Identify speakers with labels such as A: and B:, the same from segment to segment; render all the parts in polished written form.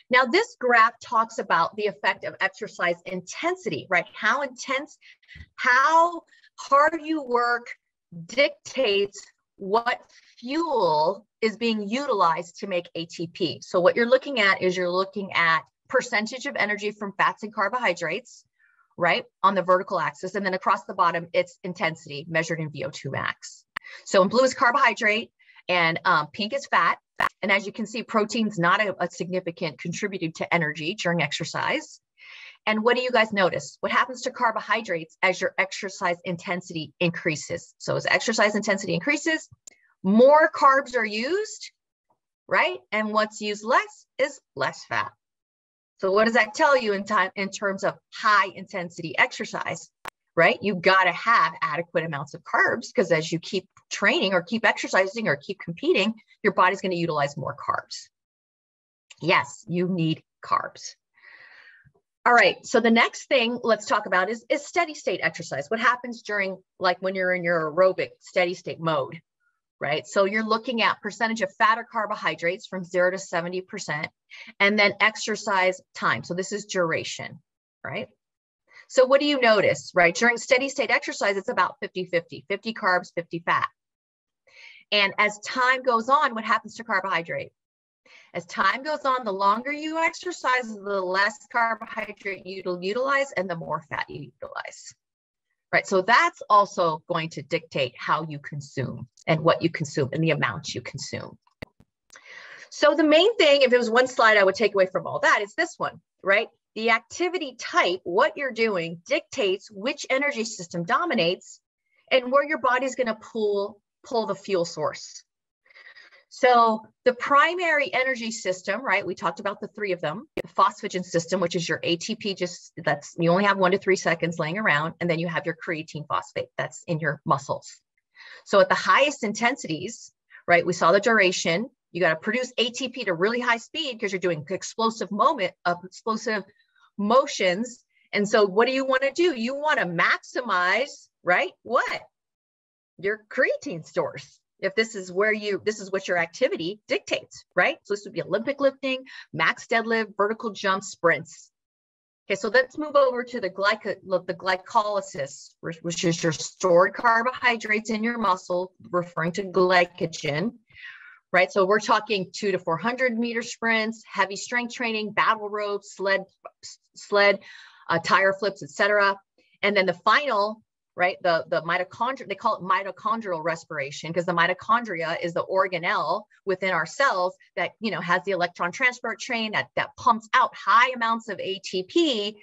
A: Now, this graph talks about the effect of exercise intensity, right? How intense, how hard you work dictates what fuel is being utilized to make ATP. So what you're looking at is you're looking at percentage of energy from fats and carbohydrates, right, on the vertical axis. And then across the bottom, it's intensity measured in VO2 max. So in blue is carbohydrate and pink is fat. And as you can see, protein's not a significant contributor to energy during exercise. And what do you guys notice? What happens to carbohydrates as your exercise intensity increases? So as exercise intensity increases, more carbs are used, right? And what's used less is less fat. So what does that tell you in terms of high intensity exercise, right? You got to have adequate amounts of carbs because as you keep training or keep exercising or keep competing, your body's going to utilize more carbs. Yes, you need carbs. All right, so the next thing let's talk about is steady state exercise. What happens during, like when you're in your aerobic steady state mode, right? So you're looking at percentage of fat or carbohydrates from 0 to 70%, and then exercise time. So this is duration, right? So what do you notice, right? During steady state exercise, it's about 50-50, 50 carbs, 50 fat. And as time goes on, what happens to carbohydrate? As time goes on, the longer you exercise, the less carbohydrate you'll utilize and the more fat you utilize, right? So that's also going to dictate how you consume and what you consume and the amount you consume. So the main thing, if it was one slide I would take away from all that, is this one, right? The activity type, what you're doing, dictates which energy system dominates and where your body's going to pull the fuel source. So the primary energy system, right? We talked about the three of them, the phosphagen system, which is your ATP, you only have 1 to 3 seconds laying around. And then you have your creatine phosphate that's in your muscles. So at the highest intensities, right? We saw the duration, you got to produce ATP to really high speed because you're doing explosive motions. And so what do you want to do? You want to maximize, right? What? Your creatine stores. If this is what your activity dictates, right? So this would be Olympic lifting, max deadlift, vertical jump, sprints. Okay, so let's move over to the glycolysis, which is your stored carbohydrates in your muscle, referring to glycogen, right? So we're talking 200 to 400 meter sprints, heavy strength training, battle ropes, sled, tire flips, etc. And then the final, right? The mitochondria, they call it mitochondrial respiration because the mitochondria is the organelle within our cells that, has the electron transport chain that pumps out high amounts of ATP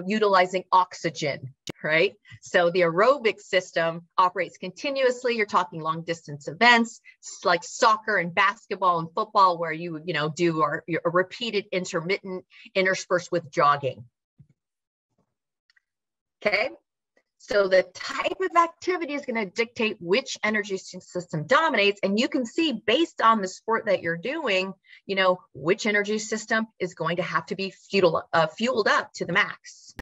A: utilizing oxygen, right? So the aerobic system operates continuously. You're talking long distance events like soccer and basketball and football where you do a repeated intermittent interspersed with jogging. Okay. So the type of activity is going to dictate which energy system dominates. And you can see based on the sport that you're doing, which energy system is going to have to be fueled up to the max.